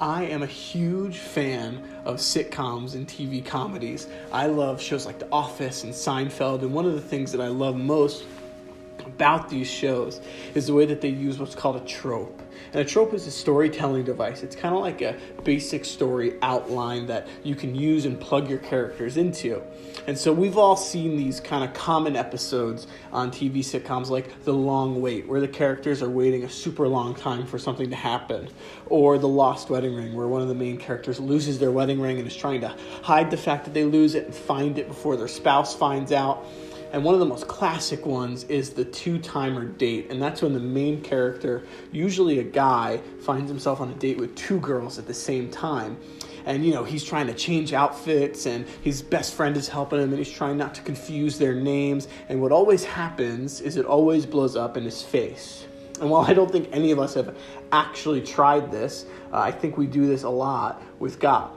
I am a huge fan of sitcoms and TV comedies. I love shows like The Office and Seinfeld, and one of the things that I love most about these shows is the way that they use what's called a trope. And a trope is a storytelling device. It's kind of like a basic story outline that you can use and plug your characters into. And so we've all seen these kind of common episodes on TV sitcoms like The Long Wait, where the characters are waiting a super long time for something to happen. Or The Lost Wedding Ring, where one of the main characters loses their wedding ring and is trying to hide the fact that they lose it and find it before their spouse finds out. And one of the most classic ones is the two-timer date. And that's when the main character, usually a guy, finds himself on a date with two girls at the same time. And, he's trying to change outfits, and his best friend is helping him, and he's trying not to confuse their names. And what always happens is it always blows up in his face. And while I don't think any of us have actually tried this, I think we do this a lot with God.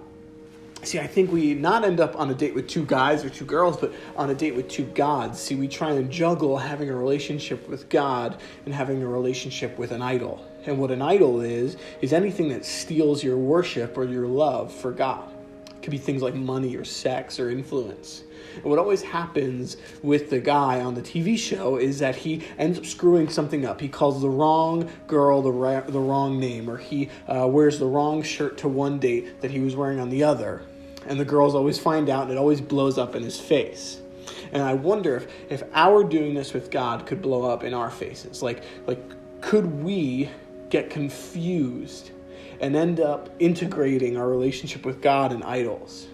See, I think we not end up on a date with two guys or two girls, but on a date with two gods. See, we try and juggle having a relationship with God and having a relationship with an idol. And what an idol is anything that steals your worship or your love for God. It could be things like money or sex or influence. And what always happens with the guy on the TV show is that he ends up screwing something up. He calls the wrong girl the wrong name, or he wears the wrong shirt to one date that he was wearing on the other. And the girls always find out, and it always blows up in his face. And I wonder if our doing this with God could blow up in our faces. Like, could we get confused and end up integrating our relationship with God and idols?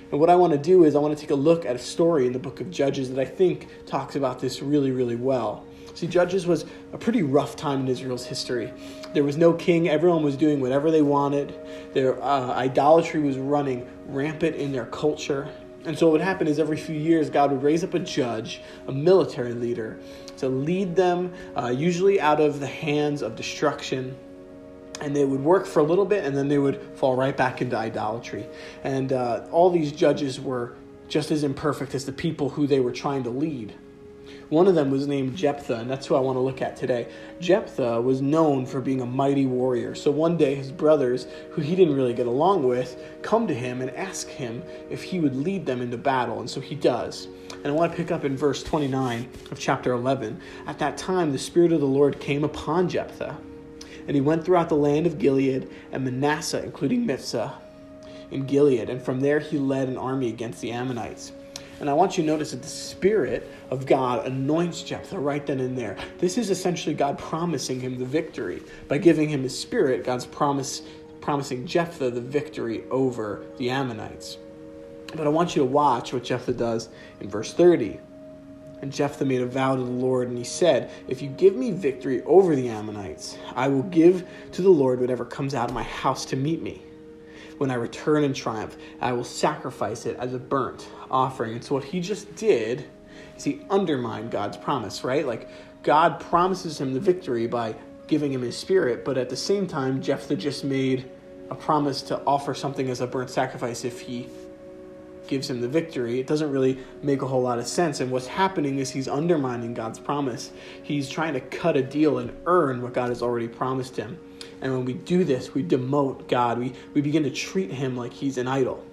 And what I want to do is I want to take a look at a story in the book of Judges that I think talks about this really, really well. See, Judges was a pretty rough time in Israel's history. There was no king. Everyone was doing whatever they wanted. Their idolatry was running rampant in their culture. And so what would happen is every few years, God would raise up a judge, a military leader, to lead them, usually out of the hands of destruction. And they would work for a little bit, and then they would fall right back into idolatry. And all these judges were just as imperfect as the people who they were trying to lead. One of them was named Jephthah, and that's who I want to look at today. Jephthah was known for being a mighty warrior. So one day his brothers, who he didn't really get along with, come to him and ask him if he would lead them into battle. And so he does. And I want to pick up in verse 29 of chapter 11. At that time, the Spirit of the Lord came upon Jephthah, and he went throughout the land of Gilead and Manasseh, including Mizpah in Gilead. And from there he led an army against the Ammonites. And I want you to notice that the Spirit of God anoints Jephthah right then and there. This is essentially God promising him the victory. By giving him his Spirit, God's promising Jephthah the victory over the Ammonites. But I want you to watch what Jephthah does in verse 30. And Jephthah made a vow to the Lord, and he said, if you give me victory over the Ammonites, I will give to the Lord whatever comes out of my house to meet me. When I return in triumph, I will sacrifice it as a burnt offering. And so what he just did is he undermined God's promise, right? Like, God promises him the victory by giving him his Spirit, but at the same time, Jephthah just made a promise to offer something as a burnt sacrifice if he gives him the victory. It doesn't really make a whole lot of sense. And what's happening is he's undermining God's promise. He's trying to cut a deal and earn what God has already promised him. And when we do this, we demote God. We begin to treat him like he's an idol.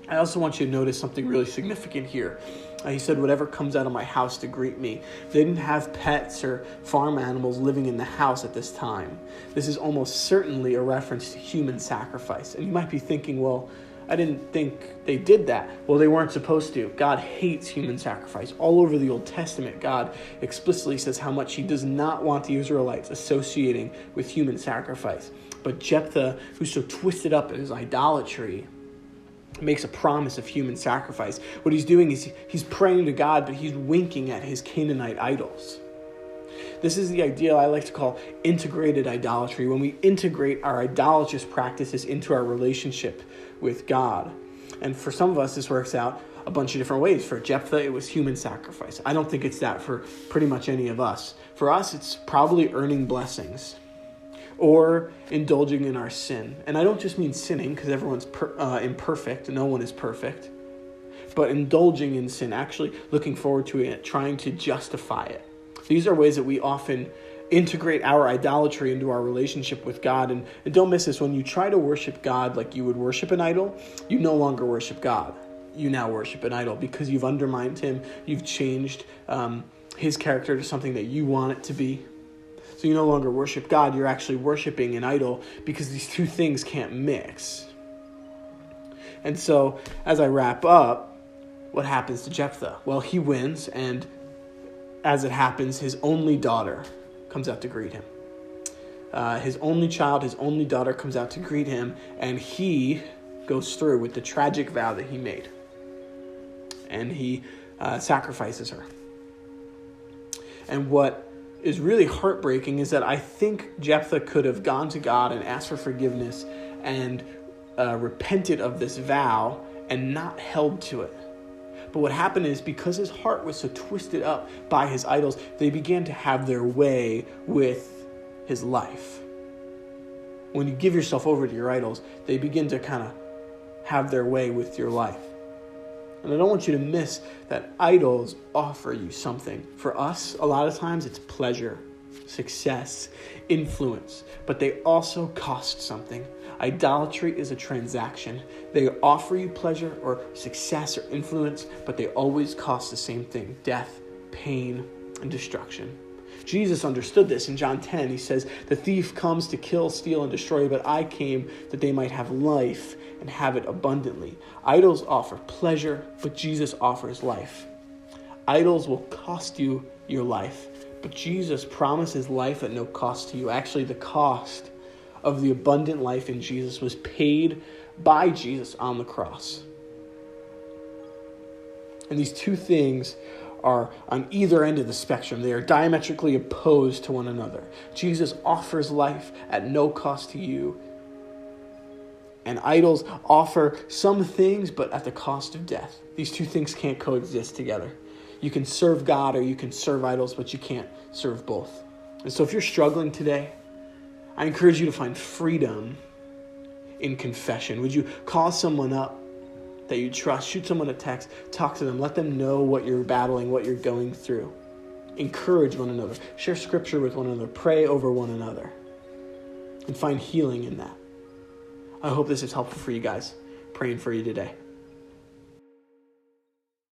I also want you to notice something really significant here. He said, whatever comes out of my house to greet me. They didn't have pets or farm animals living in the house at this time. This is almost certainly a reference to human sacrifice. And you might be thinking, well, I didn't think they did that. Well, they weren't supposed to. God hates human sacrifice. All over the Old Testament, God explicitly says how much he does not want the Israelites associating with human sacrifice. But Jephthah, who's so twisted up in his idolatry, makes a promise of human sacrifice. What he's doing is he's praying to God, but he's winking at his Canaanite idols. This is the idea I like to call integrated idolatry, when we integrate our idolatrous practices into our relationship with God. And for some of us, this works out a bunch of different ways. For Jephthah, it was human sacrifice. I don't think it's that for pretty much any of us. For us, it's probably earning blessings or indulging in our sin. And I don't just mean sinning, because everyone's imperfect. No one is perfect. But indulging in sin, actually looking forward to it, trying to justify it. These are ways that we often integrate our idolatry into our relationship with God. And don't miss this, when you try to worship God like you would worship an idol, you no longer worship God. You now worship an idol because you've undermined him. You've changed his character to something that you want it to be. So you no longer worship God. You're actually worshiping an idol because these two things can't mix. And so as I wrap up, what happens to Jephthah? Well, he wins, and as it happens, his only daughter comes out to greet him. His only child, his only daughter comes out to greet him, and he goes through with the tragic vow that he made. And he sacrifices her. And what is really heartbreaking is that I think Jephthah could have gone to God and asked for forgiveness and repented of this vow and not held to it. But what happened is, because his heart was so twisted up by his idols, they began to have their way with his life. When you give yourself over to your idols, they begin to kind of have their way with your life. And I don't want you to miss that idols offer you something. For us, a lot of times it's pleasure, success, influence, but they also cost something. Idolatry is a transaction. They offer you pleasure or success or influence, but they always cost the same thing: death, pain, and destruction. Jesus understood this in John 10. He says, "The thief comes to kill, steal, and destroy, but I came that they might have life and have it abundantly." Idols offer pleasure, but Jesus offers life. Idols will cost you your life, but Jesus promises life at no cost to you. Actually, the cost of the abundant life in Jesus was paid by Jesus on the cross. And these two things are on either end of the spectrum. They are diametrically opposed to one another. Jesus offers life at no cost to you, and idols offer some things, but at the cost of death. These two things can't coexist together. You can serve God or you can serve idols, but you can't serve both. And so if you're struggling today, I encourage you to find freedom in confession. Would you call someone up that you trust? Shoot someone a text. Talk to them. Let them know what you're battling, what you're going through. Encourage one another. Share scripture with one another. Pray over one another. And find healing in that. I hope this is helpful for you guys. Praying for you today.